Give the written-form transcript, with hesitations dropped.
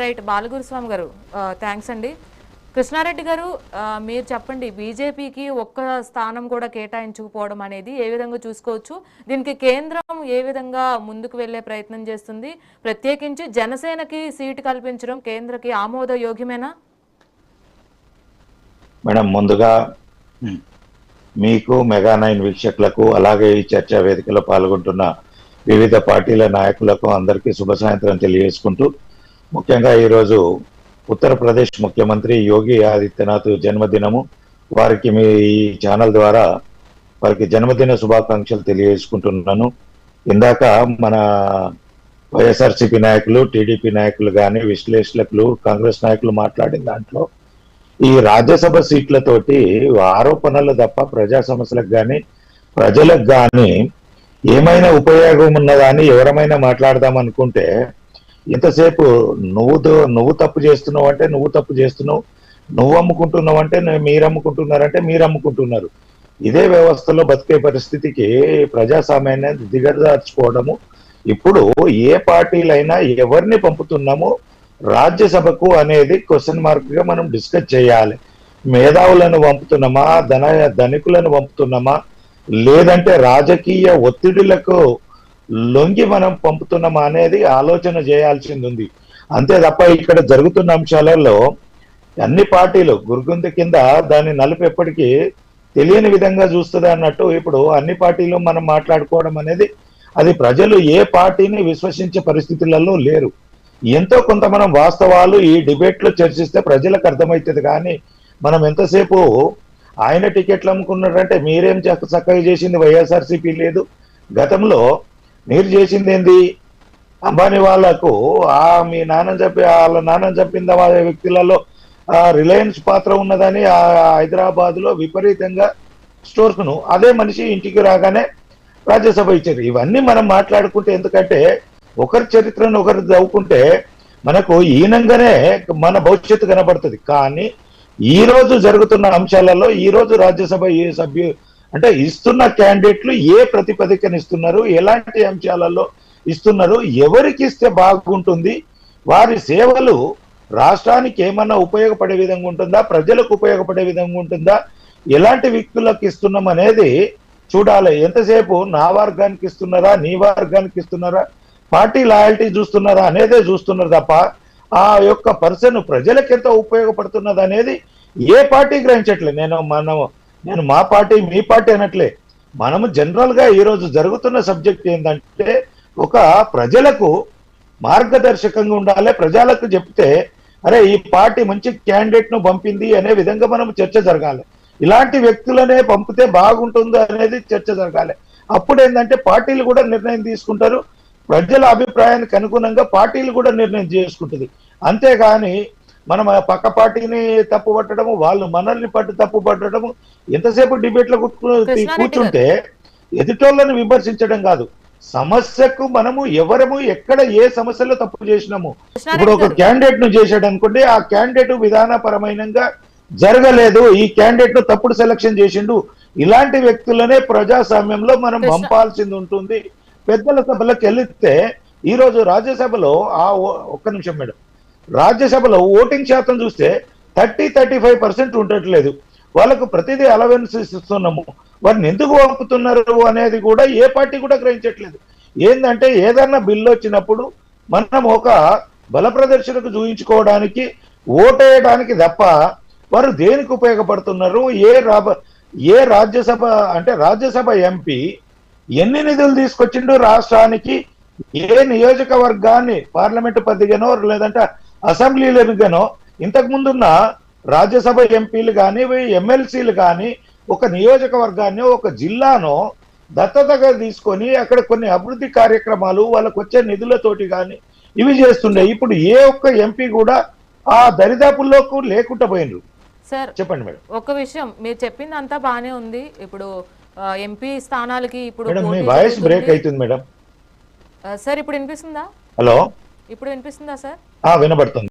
Right Balaguruswamy గారు thanks అండి. కృష్ణారెడ్డి గారు మీరు చెప్పండి, బీజేపీకి ఒక్క స్థానం కూడా కేటాయించకపోవడం అనేది ఏ విధంగా చూసుకోవచ్చు? దీనికి కేంద్రం ఏ విధంగా ముందుకు వెళ్లే ప్రయత్నం చేస్తుంది? ప్రత్యేకించి జనసేనకి సీటు కల్పించడం కేంద్రకి ఆమోదయోగ్యమేనా? మేడం, ముందుగా మీకు మెగా9 వీక్షకులకు అలాగే ఈ చర్చా వేదికలో పాల్గొంటున్న వివిధ పార్టీల నాయకులకు అందరికీ శుభ సాయంత్రం తెలియజేసుకుంటూ, ముఖ్యంగా ఈరోజు ఉత్తరప్రదేశ్ ముఖ్యమంత్రి యోగి ఆదిత్యనాథ్ జన్మదినము. వారికి మీ ఈ ఛానల్ ద్వారా వారికి జన్మదిన శుభాకాంక్షలు తెలియజేసుకుంటున్నాను. ఇందాక మన వైఎస్ఆర్సీపీ నాయకులు, టీడీపీ నాయకులు కానీ, విశ్లేషకులు, కాంగ్రెస్ నాయకులు మాట్లాడిన దాంట్లో ఈ రాజ్యసభ సీట్లతోటి ఆరోపణలు తప్ప ప్రజా సమస్యలకు కానీ ప్రజలకు కానీ ఏమైనా ఉపయోగం ఉన్నదా అని ఎవరమైనా మాట్లాడదాం అనుకుంటే, ఇంతసేపు నువ్వు తప్పు చేస్తున్నావు అంటే నువ్వు తప్పు చేస్తున్నావు, నువ్వు అమ్ముకుంటున్నావు అంటే మీరు అమ్ముకుంటున్నారంటే మీరు అమ్ముకుంటున్నారు. ఇదే వ్యవస్థలో బతికే పరిస్థితికి ప్రజాస్వామ్యాన్ని దిగజార్చుకోవడము. ఇప్పుడు ఏ పార్టీలైనా ఎవరిని పంపుతున్నామో రాజ్యసభకు అనేది క్వశ్చన్ మార్క్ గా మనం డిస్కస్ చేయాలి. మేధావులను పంపుతున్నామా, ధనికులను పంపుతున్నామా, లేదంటే రాజకీయ ఒత్తిడులకు లొంగి మనం పంపుతున్నామా అనేది ఆలోచన చేయాల్సింది ఉంది. అంతే తప్ప ఇక్కడ జరుగుతున్న అంశాలలో అన్ని పార్టీలు గురుగుంత కింద దాన్ని నలుపు ఎప్పటికీ తెలియని విధంగా చూస్తుంది అన్నట్టు ఇప్పుడు అన్ని పార్టీలు మనం మాట్లాడుకోవడం అనేది అది ప్రజలు ఏ పార్టీని విశ్వసించే పరిస్థితులలో లేరు. ఎంతో కొంత మనం వాస్తవాలు ఈ డిబేట్ లో చర్చిస్తే ప్రజలకు అర్థమవుతుంది. కానీ మనం ఎంతసేపు ఆయన టికెట్లు అమ్ముకున్నారంటే మీరేం చక్కగా చేసింది వైఎస్ఆర్సీపీ లేదు. గతంలో మీరు చేసింది ఏంది? అంబానీ వాళ్లకు మీ వాళ్ళ నాన్న చెప్పింది వ్యక్తులలో రిలయన్స్ పాత్ర ఉన్నదని హైదరాబాద్ లో విపరీతంగా స్టోర్స్ ను అదే మనిషి ఇంటికి రాగానే రాజ్యసభ ఇచ్చారు. ఇవన్నీ మనం మాట్లాడుకుంటే, ఎందుకంటే ఒకరి చరిత్రను ఒకరు చదువుకుంటే మనకు ఈనంగానే మన భవిష్యత్తు కనబడుతుంది. కానీ ఈ రోజు జరుగుతున్న అంశాలలో ఈ రోజు రాజ్యసభ ఏ సభ్యు అంటే ఇస్తున్న క్యాండిడేట్లు ఏ ప్రతిపదికన ఇస్తున్నారు, ఎలాంటి అంశాలలో ఇస్తున్నారు, ఎవరికి ఇస్తే బాగుంటుంది, వారి సేవలు రాష్ట్రానికి ఏమన్నా ఉపయోగపడే విధంగా ఉంటుందా, ప్రజలకు ఉపయోగపడే విధంగా ఉంటుందా, ఎలాంటి వ్యక్తులకు ఇస్తున్నాం అనేది చూడాలి. ఎంతసేపు నా వర్గానికి ఇస్తున్నారా, నీ వర్గానికి ఇస్తున్నారా, పార్టీ లాయల్టీ చూస్తున్నారా అనేదే చూస్తున్నారు తప్ప ఆ యొక్క పర్సన్ ప్రజలకు ఎంత ఉపయోగపడుతున్నది అనేది ఏ పార్టీ గ్రహించట్లే. నేను మా పార్టీ మీ పార్టీ అనట్లే. మనము జనరల్ గా ఈ రోజు జరుగుతున్న సబ్జెక్ట్ ఏంటంటే ఒక ప్రజలకు మార్గదర్శకంగా ఉండాలి. ప్రజలకు చెప్తే అరే ఈ పార్టీ మంచి క్యాండిడేట్ ను పంపింది అనే విధంగా మనం చర్చ జరగాలి. ఇలాంటి వ్యక్తులనే పంపితే బాగుంటుంది అనేది చర్చ జరగాలి. అప్పుడు ఏంటంటే పార్టీలు కూడా నిర్ణయం తీసుకుంటారు. ప్రజల అభిప్రాయానికి అనుగుణంగా పార్టీలు కూడా నిర్ణయం చేసుకుంటుంది. అంతేగాని మనం పక్క పార్టీని తప్పు పట్టడము, వాళ్ళు మనల్ని తప్పు పట్టడము, ఎంతసేపు డిబేట్లో కూర్చుంటే ఎదుటోళ్ళని విమర్శించడం కాదు, సమస్యకు మనము ఎవరము ఎక్కడ ఏ సమస్యలో తప్పు చేసినాము. ఇప్పుడు ఒక క్యాండిడేట్ ను చేశాడు అనుకోండి, ఆ క్యాండిడేట్ విధానపరమైనంగా జరగలేదు, ఈ క్యాండిడేట్ ను తప్పుడు సెలక్షన్ చేసిండు, ఇలాంటి వ్యక్తులనే ప్రజాస్వామ్యంలో మనం పంపాల్సింది ఉంటుంది. పెద్దల సభలకు వెళితే ఈ రోజు రాజ్యసభలో ఒక్క నిమిషం మేడం, రాజ్యసభలో ఓటింగ్ శాతం చూస్తే 30-35% ఉండట్లేదు. వాళ్ళకు ప్రతిదీ అలవెన్స్ ఇస్తున్నాము. వారిని ఎందుకు పంపుతున్నారు అనేది కూడా ఏ పార్టీ కూడా గ్రహించట్లేదు. ఏంటంటే ఏదన్నా బిల్లు వచ్చినప్పుడు మనం ఒక బల ప్రదర్శనకు చూయించుకోవడానికి ఓటేయడానికి తప్ప వారు దేనికి ఉపయోగపడుతున్నారు, ఏ రాజ్యసభ అంటే రాజ్యసభ ఎంపీ ఎన్ని నిధులు తీసుకొచ్చిండు రాష్ట్రానికి, ఏ నియోజకవర్గాన్ని పార్లమెంటు పరిధిగానో లేదంటే అసెంబ్లీలుగానో ఇంతకు ముందున్న రాజ్యసభ ఎంపీలు కానీ ఎమ్మెల్సీలు కానీ ఒక నియోజకవర్గాన్ని ఒక జిల్లానో దత్తతగా తీసుకొని అక్కడ కొన్ని అభివృద్ధి కార్యక్రమాలు వాళ్ళకు వచ్చే నిధులతోటి కానీ ఇవి చేస్తుండే. ఇప్పుడు ఏ ఒక్క ఎంపీ కూడా ఆ దరిదాపుల్లోకి లేకుండా పోయినరు. సార్ చెప్పండి మేడం. ఒక విషయం మీరు చెప్పింది అంతా బానే ఉంది. ఇప్పుడు ఎంపీ స్థానాలకి ఇప్పుడు వాయిస్ బ్రేక్ అవుతుంది మేడం. సార్ ఇప్పుడు వినిపిస్తుందా? హలో, ఇప్పుడు వినిపిస్తుందా సార్? వినబడుతుంది.